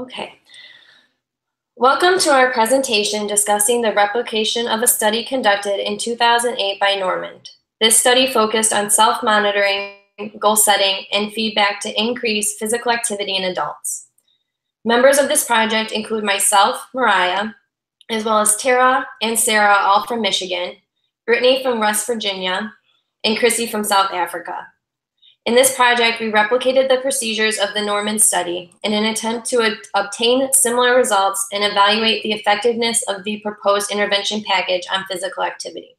Okay. Welcome to our presentation discussing the replication of a study conducted in 2008 by Normand. This study focused on self-monitoring, goal setting, and feedback to increase physical activity in adults. Members of this project include myself, Mariah, as well as Tara and Sarah, all from Michigan, Brittany from West Virginia, and Chrissy from South Africa. In this project, we replicated the procedures of the Normand study in an attempt to obtain similar results and evaluate the effectiveness of the proposed intervention package on physical activity.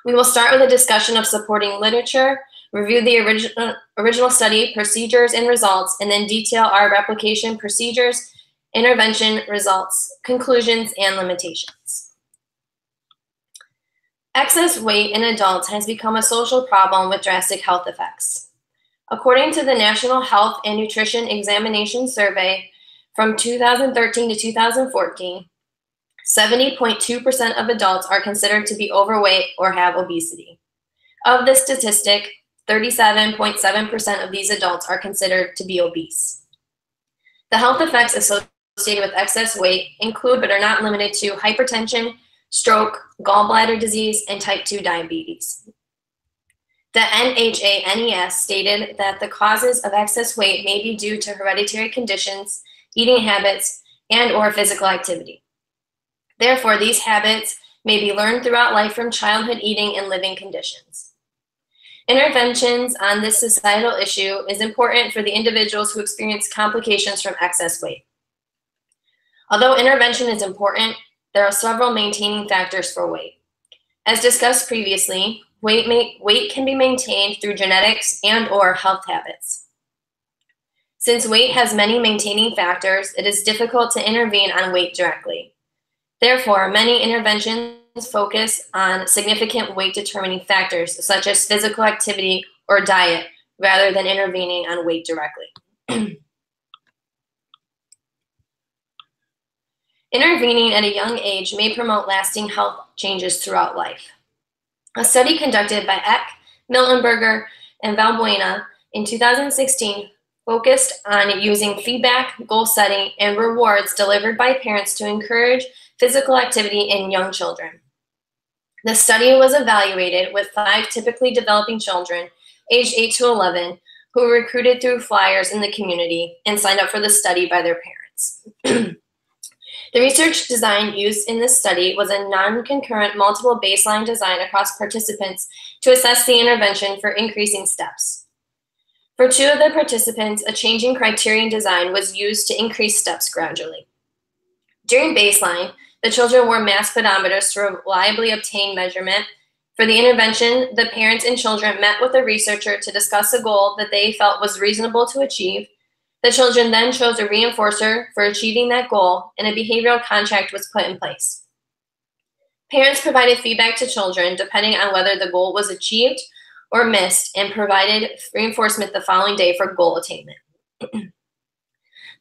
We will start with a discussion of supporting literature, review the original study procedures and results, and then detail our replication procedures, intervention results, conclusions, and limitations. Excess weight in adults has become a social problem with drastic health effects. According to the National Health and Nutrition Examination Survey from 2013 to 2014, 70.2% of adults are considered to be overweight or have obesity. Of this statistic, 37.7% of these adults are considered to be obese. The health effects associated with excess weight include but are not limited to hypertension, stroke, gallbladder disease, and type 2 diabetes. The NHANES stated that the causes of excess weight may be due to hereditary conditions, eating habits, and/or physical activity. Therefore, these habits may be learned throughout life from childhood eating and living conditions. Interventions on this societal issue is important for the individuals who experience complications from excess weight. Although intervention is important, there are several maintaining factors for weight. As discussed previously, weight can be maintained through genetics and/or health habits. Since weight has many maintaining factors, it is difficult to intervene on weight directly. Therefore, many interventions focus on significant weight-determining factors, such as physical activity or diet, rather than intervening on weight directly. Intervening at a young age may promote lasting health changes throughout life. A study conducted by Eck, Miltenberger, and Valbuena in 2016 focused on using feedback, goal setting, and rewards delivered by parents to encourage physical activity in young children. The study was evaluated with 5 typically developing children, aged 8 to 11, who were recruited through flyers in the community and signed up for the study by their parents. The research design used in this study was a non-concurrent multiple baseline design across participants to assess the intervention for increasing steps. For 2 of the participants, a changing criterion design was used to increase steps gradually. During baseline, the children wore mass pedometers to reliably obtain measurement. For the intervention, the parents and children met with a researcher to discuss a goal that they felt was reasonable to achieve. The children then chose a reinforcer for achieving that goal, and a behavioral contract was put in place. Parents provided feedback to children depending on whether the goal was achieved or missed, and provided reinforcement the following day for goal attainment.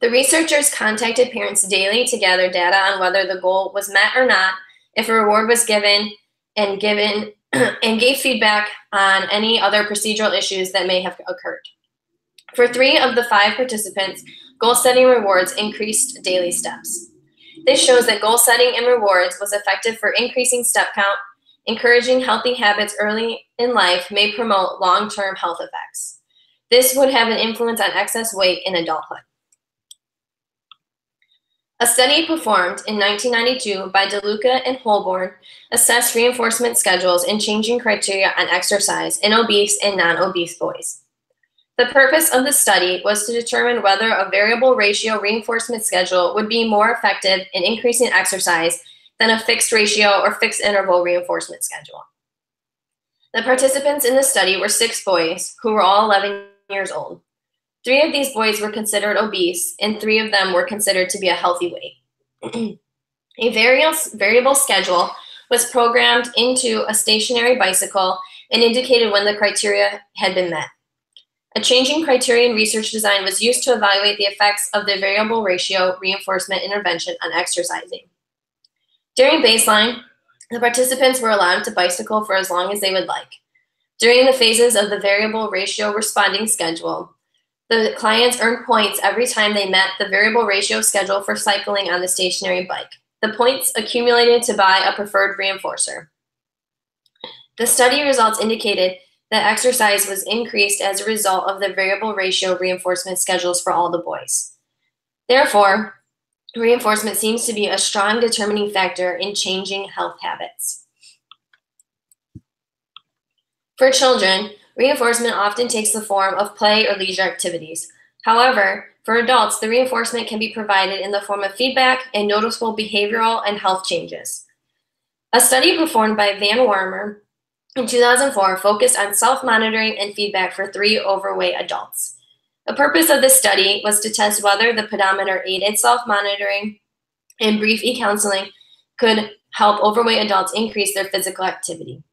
The researchers contacted parents daily to gather data on whether the goal was met or not, if a reward was given, and gave feedback on any other procedural issues that may have occurred. For 3 of the 5 participants, goal-setting rewards increased daily steps. This shows that goal setting and rewards was effective for increasing step count. Encouraging healthy habits early in life may promote long-term health effects. This would have an influence on excess weight in adulthood. A study performed in 1992 by DeLuca and Holborn assessed reinforcement schedules and changing criteria on exercise in obese and non-obese boys. The purpose of the study was to determine whether a variable ratio reinforcement schedule would be more effective in increasing exercise than a fixed ratio or fixed interval reinforcement schedule. The participants in the study were 6 boys who were all 11 years old. 3 of these boys were considered obese, and 3 of them were considered to be a healthy weight. A variable schedule was programmed into a stationary bicycle and indicated when the criteria had been met. A changing criterion research design was used to evaluate the effects of the variable ratio reinforcement intervention on exercising. During baseline, the participants were allowed to bicycle for as long as they would like. During the phases of the variable ratio responding schedule, The clients earned points every time they met the variable ratio schedule for cycling on the stationary bike. The points accumulated to buy a preferred reinforcer. The study results indicated that exercise was increased as a result of the variable ratio reinforcement schedules for all the boys. Therefore, reinforcement seems to be a strong determining factor in changing health habits. For children, reinforcement often takes the form of play or leisure activities. However, for adults, the reinforcement can be provided in the form of feedback and noticeable behavioral and health changes. A study performed by Van Wormer in 2004 focused on self-monitoring and feedback for 3 overweight adults. The purpose of this study was to test whether the pedometer aided self-monitoring and brief e-counseling could help overweight adults increase their physical activity.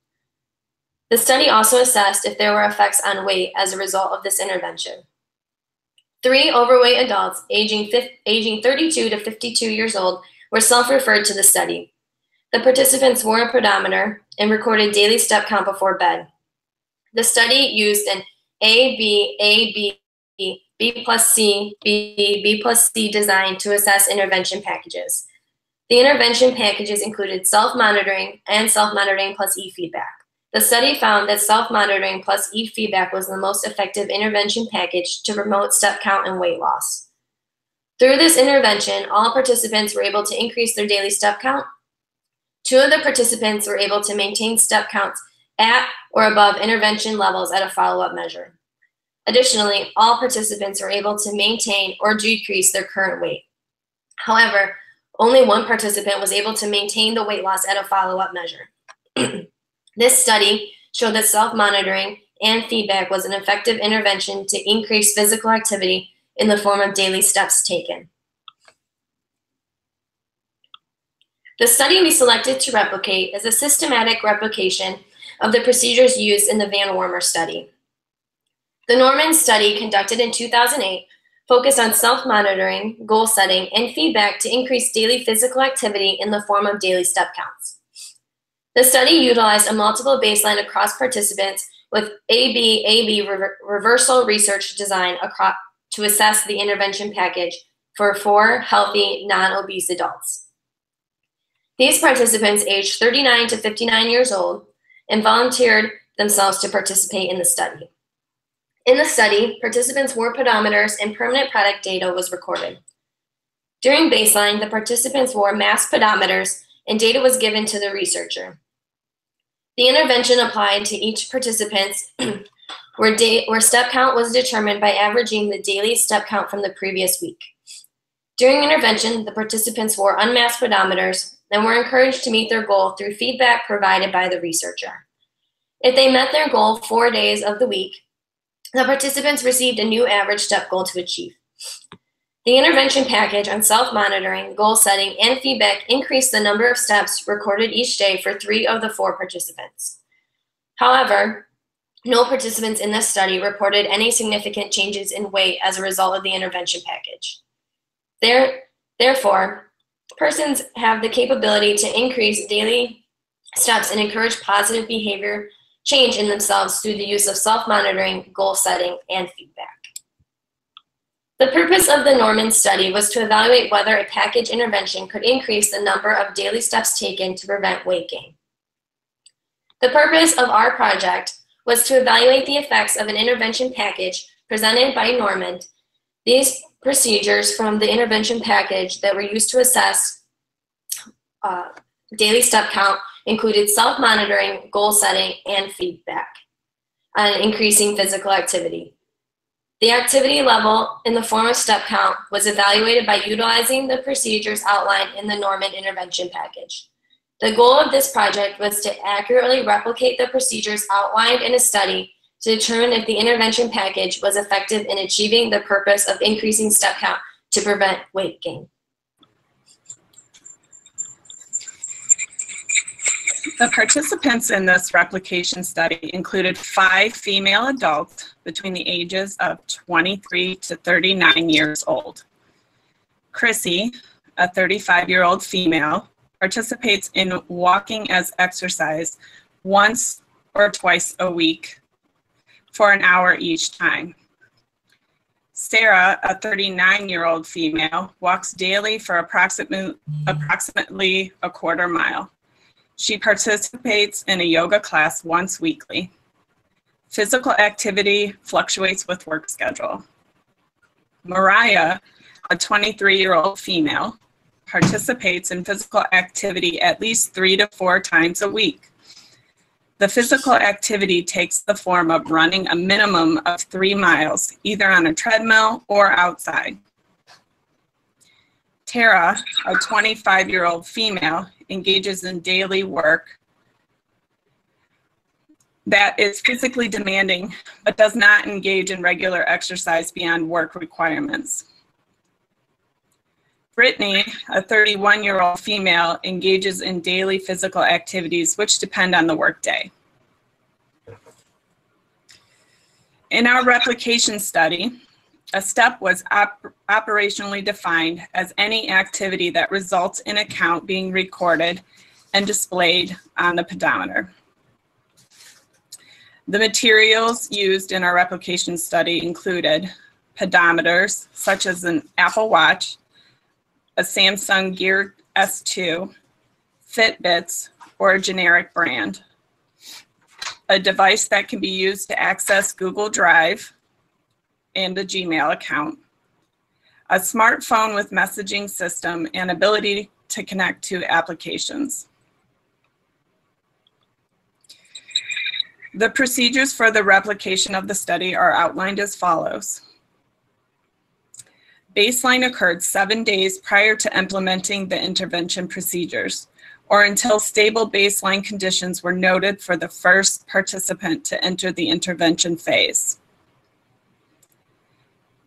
The study also assessed if there were effects on weight as a result of this intervention. 3 overweight adults aging 32 to 52 years old were self-referred to the study. The participants wore a pedometer and recorded daily step count before bed. The study used an A, B, B plus C, B plus C design to assess intervention packages. The intervention packages included self-monitoring and self-monitoring plus e-feedback. The study found that self-monitoring plus e-feedback was the most effective intervention package to promote step count and weight loss. Through this intervention, all participants were able to increase their daily step count. 2 of the participants were able to maintain step counts at or above intervention levels at a follow-up measure. Additionally, all participants were able to maintain or decrease their current weight. However, only 1 participant was able to maintain the weight loss at a follow-up measure. This study showed that self-monitoring and feedback was an effective intervention to increase physical activity in the form of daily steps taken. The study we selected to replicate is a systematic replication of the procedures used in the Van Wormer study. The Norman study, conducted in 2008, focused on self-monitoring, goal setting, and feedback to increase daily physical activity in the form of daily step counts. The study utilized a multiple baseline across participants with AB reversal research design to assess the intervention package for 4 healthy, non-obese adults. These participants aged 39 to 59 years old and volunteered themselves to participate in the study. In the study, participants wore pedometers and permanent product data was recorded. During baseline, the participants wore masked pedometers and data was given to the researcher. The intervention applied to each participant where step count was determined by averaging the daily step count from the previous week. During intervention, the participants wore unmasked pedometers and were encouraged to meet their goal through feedback provided by the researcher. If they met their goal 4 days of the week, the participants received a new average step goal to achieve. The intervention package on self-monitoring, goal setting, and feedback increased the number of steps recorded each day for 3 of the 4 participants. However, no participants in this study reported any significant changes in weight as a result of the intervention package. Therefore, persons have the capability to increase daily steps and encourage positive behavior change in themselves through the use of self-monitoring, goal setting, and feedback. The purpose of the Norman study was to evaluate whether a package intervention could increase the number of daily steps taken to prevent weight gain. The purpose of our project was to evaluate the effects of an intervention package presented by Norman. These procedures from the intervention package that were used to assess daily step count included self-monitoring, goal setting, and feedback on increasing physical activity. The activity level in the form of step count was evaluated by utilizing the procedures outlined in the Norman intervention package. The goal of this project was to accurately replicate the procedures outlined in a study to determine if the intervention package was effective in achieving the purpose of increasing step count to prevent weight gain. The participants in this replication study included 5 female adults between the ages of 23 to 39 years old. Chrissy, a 35-year-old female, participates in walking as exercise once or twice a week for an hour each time. Sarah, a 39-year-old female, walks daily for approximately a quarter mile. She participates in a yoga class once weekly. Physical activity fluctuates with work schedule. Mariah, a 23-year-old female, participates in physical activity at least 3 to 4 times a week. The physical activity takes the form of running a minimum of 3 miles, either on a treadmill or outside. Tara, a 25-year-old female, engages in daily work that is physically demanding, but does not engage in regular exercise beyond work requirements. Brittany, a 31-year-old female, engages in daily physical activities which depend on the workday. In our replication study, a step was operationally defined as any activity that results in a count being recorded and displayed on the pedometer. The materials used in our replication study included pedometers, such as an Apple Watch, a Samsung Gear S2, Fitbits, or a generic brand, a device that can be used to access Google Drive and a Gmail account, a smartphone with messaging system and ability to connect to applications. The procedures for the replication of the study are outlined as follows. Baseline occurred 7 days prior to implementing the intervention procedures, or until stable baseline conditions were noted for the first participant to enter the intervention phase.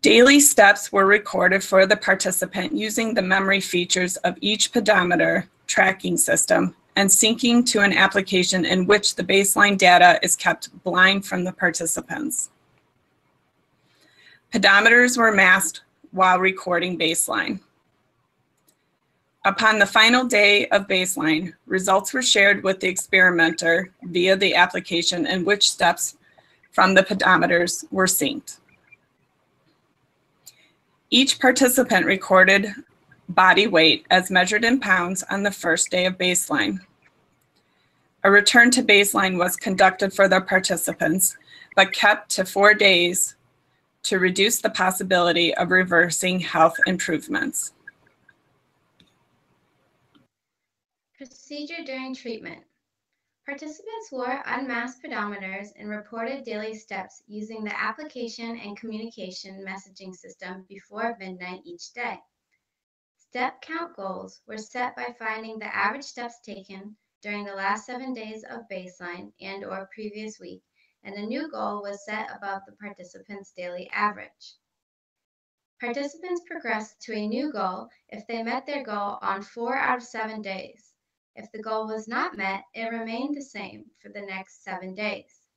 Daily steps were recorded for the participant using the memory features of each pedometer tracking system and syncing to an application in which the baseline data is kept blind from the participants. Pedometers were masked while recording baseline. Upon the final day of baseline, results were shared with the experimenter via the application in which steps from the pedometers were synced. Each participant recorded body weight as measured in pounds on the first day of baseline. A return to baseline was conducted for the participants, but kept to 4 days to reduce the possibility of reversing health improvements. Procedure during treatment. Participants wore unmasked pedometers and reported daily steps using the application and communication messaging system before midnight each day. Step count goals were set by finding the average steps taken during the last 7 days of baseline and/or previous week, and a new goal was set above the participants' daily average. Participants progressed to a new goal if they met their goal on 4 out of 7 days. If the goal was not met, it remained the same for the next 7 days.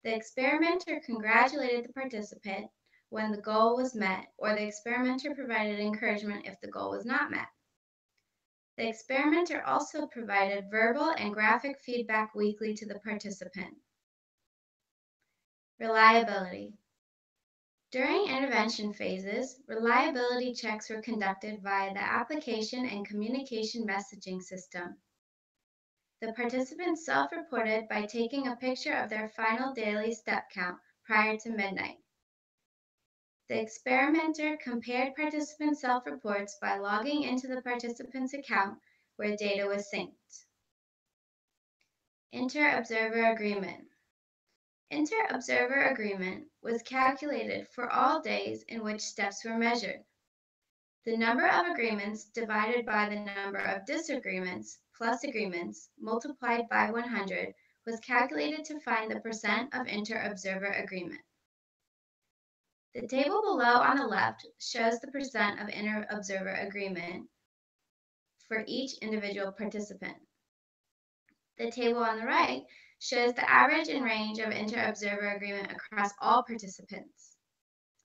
The experimenter congratulated the participant when the goal was met, or the experimenter provided encouragement if the goal was not met. The experimenter also provided verbal and graphic feedback weekly to the participant. Reliability. During intervention phases, reliability checks were conducted via the application and communication messaging system. The participants self-reported by taking a picture of their final daily step count prior to midnight. The experimenter compared participant self-reports by logging into the participant's account where data was synced. Inter-observer agreement. Inter-observer agreement was calculated for all days in which steps were measured. The number of agreements divided by the number of disagreements plus agreements multiplied by 100 was calculated to find the percent of inter-observer agreement. The table below on the left shows the percent of inter-observer agreement for each individual participant. The table on the right shows the average and range of inter-observer agreement across all participants.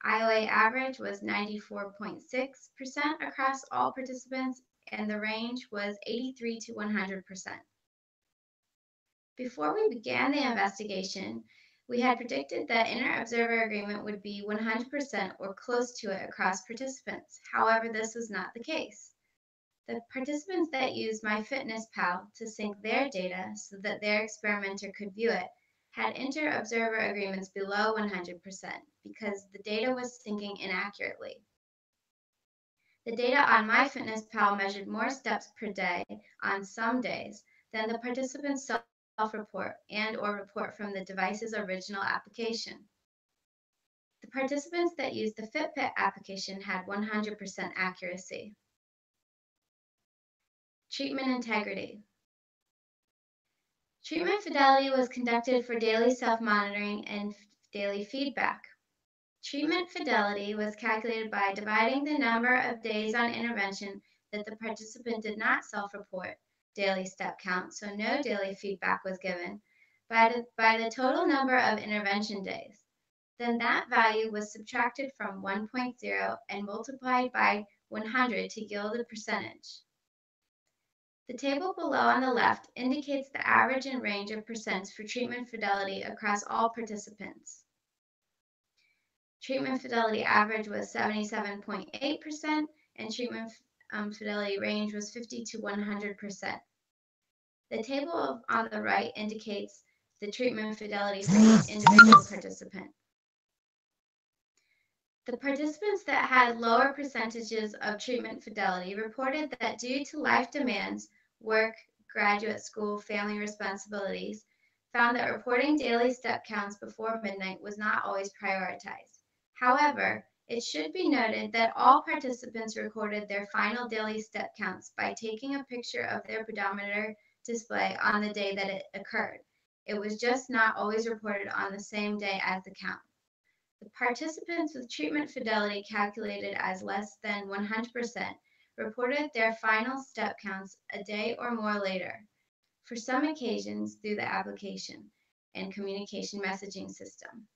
IOA average was 94.6% across all participants, and the range was 83 to 100%. Before we began the investigation, We had predicted that inter-observer agreement would be 100% or close to it across participants. However, this was not the case. The participants that used MyFitnessPal to sync their data so that their experimenter could view it had inter-observer agreements below 100% because the data was syncing inaccurately. The data on MyFitnessPal measured more steps per day on some days than the participants' self-report and/or report from the device's original application. The participants that used the Fitbit application had 100% accuracy. Treatment integrity. Treatment fidelity was conducted for daily self-monitoring and daily feedback. Treatment fidelity was calculated by dividing the number of days on intervention that the participant did not self-report daily step count, so no daily feedback was given, by the total number of intervention days. Then that value was subtracted from 1.0 and multiplied by 100 to yield a percentage. The table below on the left indicates the average and range of percents for treatment fidelity across all participants. Treatment fidelity average was 77.8% and treatment fidelity range was 50 to 100%. The table on the right indicates the treatment fidelity for each individual participant. The participants that had lower percentages of treatment fidelity reported that due to life demands, work, graduate school, family responsibilities, found that reporting daily step counts before midnight was not always prioritized. However, it should be noted that all participants recorded their final daily step counts by taking a picture of their pedometer display on the day that it occurred. It was just not always reported on the same day as the count. The participants with treatment fidelity calculated as less than 100% reported their final step counts a day or more later, for some occasions through the application and communication messaging system.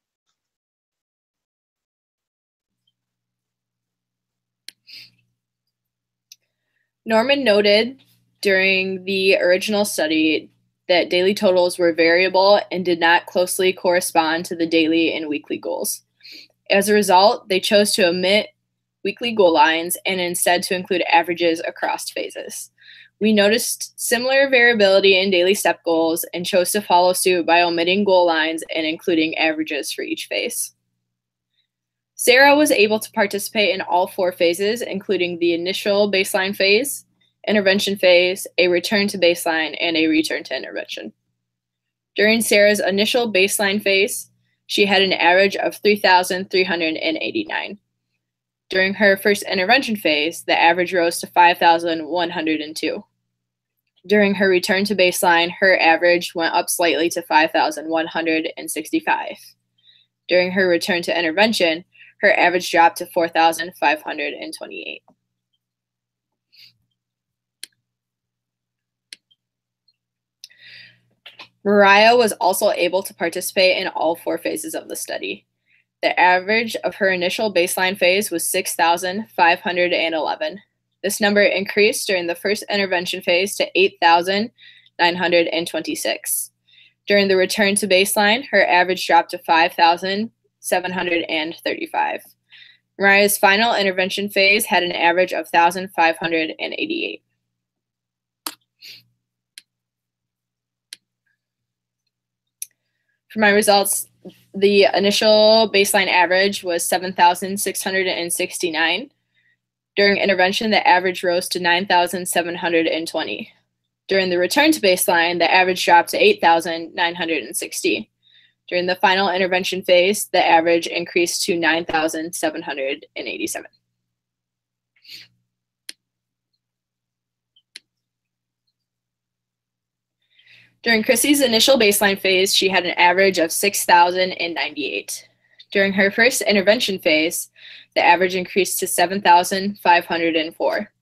Norman noted during the original study that daily totals were variable and did not closely correspond to the daily and weekly goals. As a result, they chose to omit weekly goal lines and instead to include averages across phases. We noticed similar variability in daily step goals and chose to follow suit by omitting goal lines and including averages for each phase. Sarah was able to participate in all 4 phases, including the initial baseline phase, intervention phase, a return to baseline, and a return to intervention. During Sarah's initial baseline phase, she had an average of 3,389. During her first intervention phase, the average rose to 5,102. During her return to baseline, her average went up slightly to 5,165. During her return to intervention, her average dropped to 4,528. Mariah was also able to participate in all 4 phases of the study. The average of her initial baseline phase was 6,511. This number increased during the first intervention phase to 8,926. During the return to baseline, her average dropped to 5,735. Mariah's final intervention phase had an average of 1,588. For my results, the initial baseline average was 7,669. During intervention, the average rose to 9,720. During the return to baseline, the average dropped to 8,960. During the final intervention phase, the average increased to 9,787. During Chrissy's initial baseline phase, she had an average of 6,098. During her first intervention phase, the average increased to 7,504.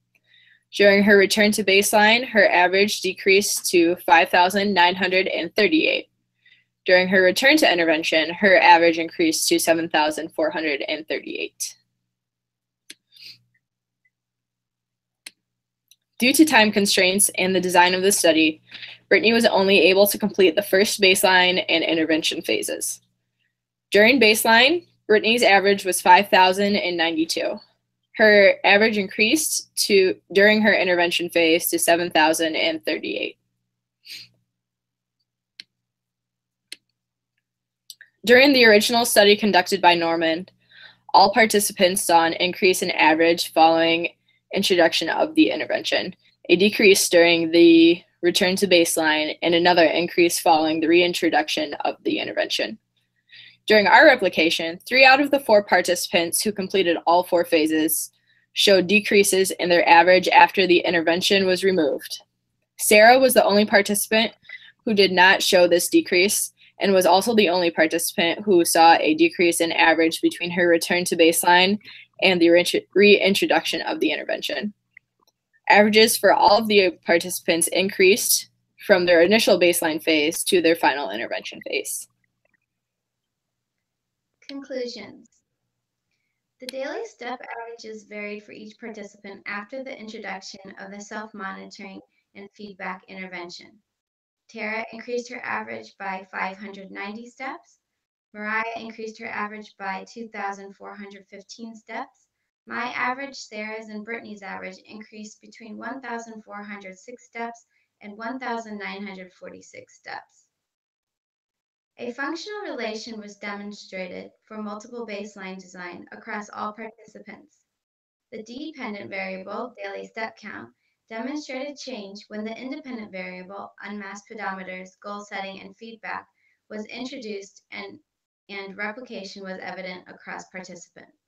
During her return to baseline, her average decreased to 5,938. During her return to intervention, her average increased to 7,438. Due to time constraints and the design of the study, Brittany was only able to complete the first baseline and intervention phases. During baseline, Brittany's average was 5,092. Her average increased during her intervention phase to 7,038. During the original study conducted by Norman, all participants saw an increase in average following introduction of the intervention, a decrease during the return to baseline, and another increase following the reintroduction of the intervention. During our replication, 3 out of the 4 participants who completed all 4 phases showed decreases in their average after the intervention was removed. Sarah was the only participant who did not show this decrease and was also the only participant who saw a decrease in average between her return to baseline and the reintroduction of the intervention. Averages for all of the participants increased from their initial baseline phase to their final intervention phase. Conclusions. The daily step averages varied for each participant after the introduction of the self-monitoring and feedback intervention. Tara increased her average by 590 steps. Mariah increased her average by 2,415 steps. My average, Sarah's, and Brittany's average increased between 1,406 steps and 1,946 steps. A functional relation was demonstrated for multiple baseline design across all participants. The dependent variable, daily step count, demonstrated change when the independent variable, unmasked pedometers, goal setting, and feedback, was introduced and replication was evident across participants.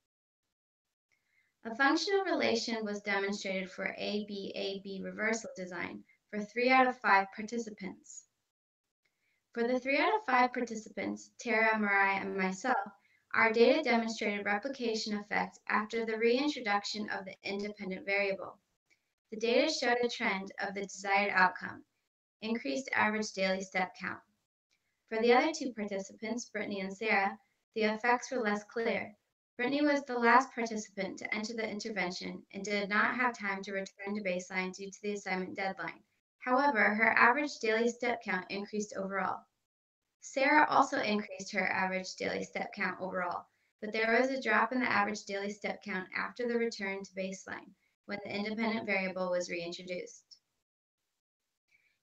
A functional relation was demonstrated for AB-AB reversal design for 3 out of 5 participants. For the 3 out of 5 participants, Tara, Mariah, and myself, our data demonstrated replication effect after the reintroduction of the independent variable. The data showed a trend of the desired outcome, increased average daily step count. For the other 2 participants, Brittany and Sarah, the effects were less clear. Brittany was the last participant to enter the intervention and did not have time to return to baseline due to the assignment deadline. However, her average daily step count increased overall. Sarah also increased her average daily step count overall, but there was a drop in the average daily step count after the return to baseline, when the independent variable was reintroduced.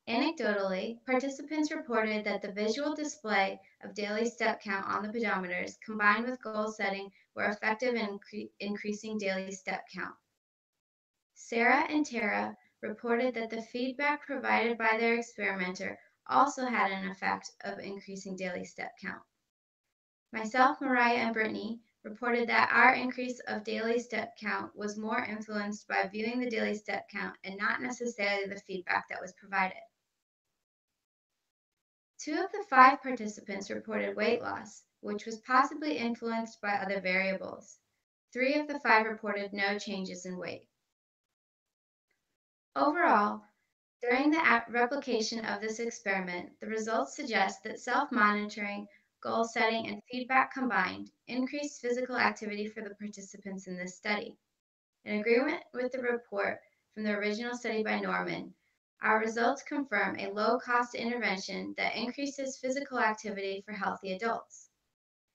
Anecdotally, participants reported that the visual display of daily step count on the pedometers combined with goal setting were effective in increasing daily step count. Sarah and Tara reported that the feedback provided by their experimenter also had an effect of increasing daily step count. Myself, Mariah, and Brittany reported that our increase of daily step count was more influenced by viewing the daily step count and not necessarily the feedback that was provided. 2 of the 5 participants reported weight loss, which was possibly influenced by other variables. 3 of the 5 reported no changes in weight. Overall, during the replication of this experiment, the results suggest that self-monitoring, goal setting, and feedback combined increased physical activity for the participants in this study. In agreement with the report from the original study by Norman, our results confirm a low-cost intervention that increases physical activity for healthy adults.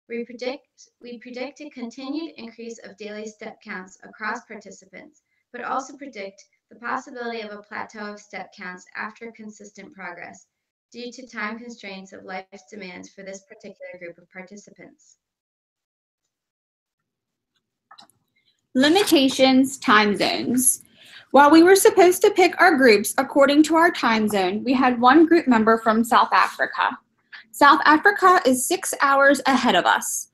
We predict a continued increase of daily step counts across participants, but also predict the possibility of a plateau of step counts after consistent progress due to time constraints of life's demands for this particular group of participants. Limitations, time zones. While we were supposed to pick our groups according to our time zone, we had one group member from South Africa. South Africa is 6 hours ahead of us.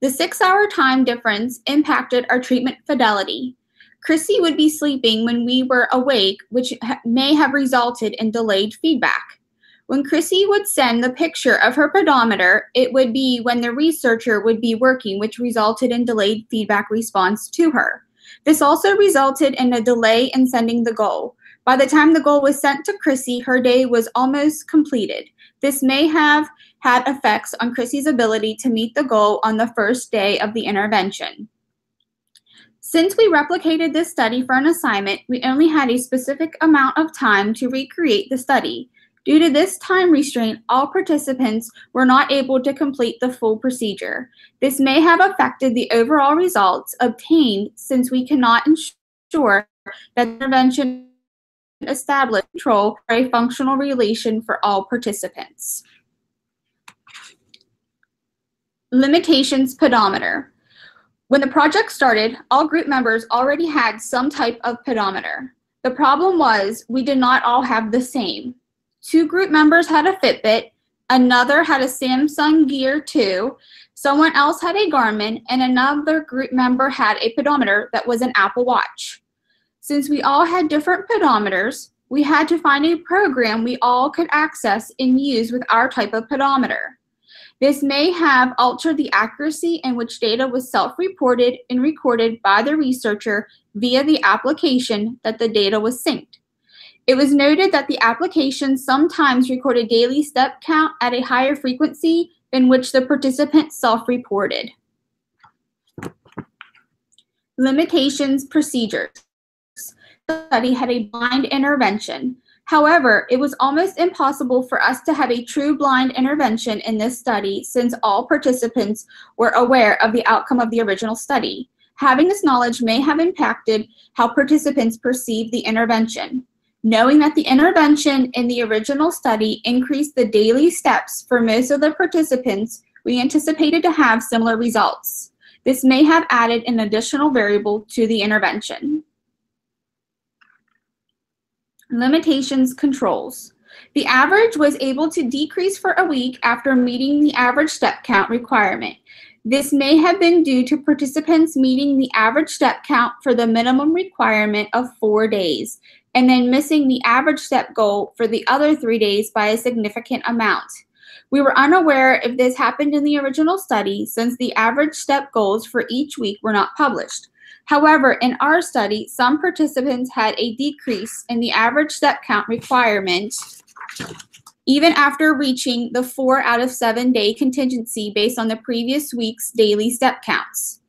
The 6-hour time difference impacted our treatment fidelity. Chrissy would be sleeping when we were awake, which may have resulted in delayed feedback. When Chrissy would send the picture of her pedometer, it would be when the researcher would be working, which resulted in delayed feedback response to her. This also resulted in a delay in sending the goal. By the time the goal was sent to Chrissy, her day was almost completed. This may have had effects on Chrissy's ability to meet the goal on the first day of the intervention. Since we replicated this study for an assignment, we only had a specific amount of time to recreate the study. Due to this time restraint, all participants were not able to complete the full procedure. This may have affected the overall results obtained since we cannot ensure that the intervention established control for a functional relation for all participants. Limitations pedometer. When the project started, all group members already had some type of pedometer. The problem was we did not all have the same. 2 group members had a Fitbit, another had a Samsung Gear 2, someone else had a Garmin, and another group member had a pedometer that was an Apple Watch. Since we all had different pedometers, we had to find a program we all could access and use with our type of pedometer. This may have altered the accuracy in which data was self-reported and recorded by the researcher via the application that the data was synced. It was noted that the application sometimes recorded daily step count at a higher frequency than which the participant self-reported. Limitations procedures. The study had a blind intervention. However, it was almost impossible for us to have a true blind intervention in this study since all participants were aware of the outcome of the original study. Having this knowledge may have impacted how participants perceive the intervention. Knowing that the intervention in the original study increased the daily steps for most of the participants, we anticipated to have similar results. This may have added an additional variable to the intervention. Limitations controls. The average was able to decrease for a week after meeting the average step count requirement. This may have been due to participants meeting the average step count for the minimum requirement of 4 days, and then missing the average step goal for the other 3 days by a significant amount. We were unaware if this happened in the original study since the average step goals for each week were not published. However, in our study, some participants had a decrease in the average step count requirement even after reaching the 4 out of 7 day contingency based on the previous week's daily step counts.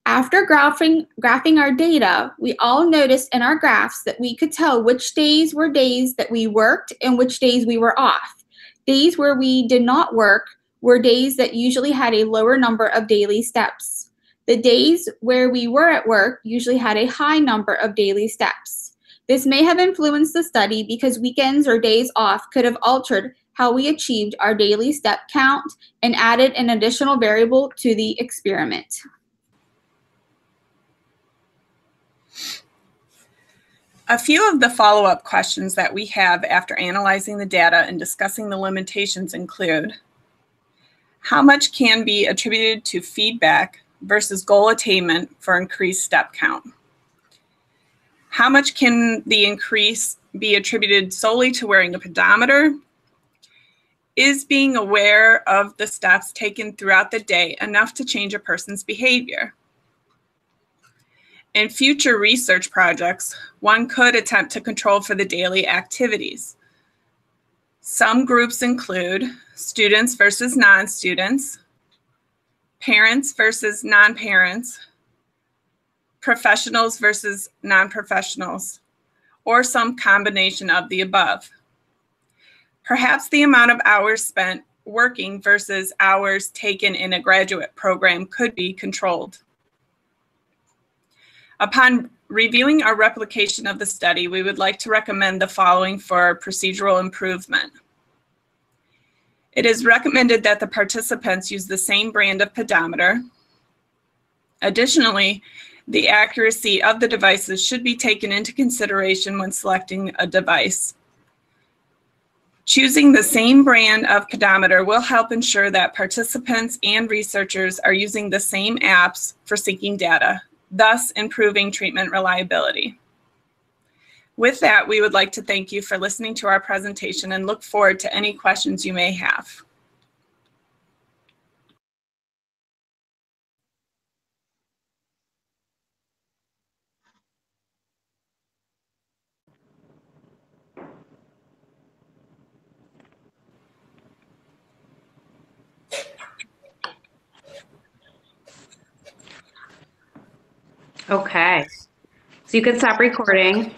After graphing our data, we all noticed in our graphs that we could tell which days were days that we worked and which days we were off. Days where we did not work were days that usually had a lower number of daily steps. The days where we were at work usually had a high number of daily steps. This may have influenced the study because weekends or days off could have altered how we achieved our daily step count and added an additional variable to the experiment. A few of the follow-up questions that we have after analyzing the data and discussing the limitations include: how much can be attributed to feedback versus goal attainment for increased step count? How much can the increase be attributed solely to wearing a pedometer? Is being aware of the steps taken throughout the day enough to change a person's behavior? In future research projects, one could attempt to control for the daily activities. Some groups include students versus non-students, parents versus non-parents, professionals versus non-professionals, or some combination of the above. Perhaps the amount of hours spent working versus hours taken in a graduate program could be controlled. Upon reviewing our replication of the study, we would like to recommend the following for procedural improvement. It is recommended that the participants use the same brand of pedometer. Additionally, the accuracy of the devices should be taken into consideration when selecting a device. Choosing the same brand of pedometer will help ensure that participants and researchers are using the same apps for seeking data, thus improving treatment reliability. With that, we would like to thank you for listening to our presentation and look forward to any questions you may have. Okay, so you can stop recording.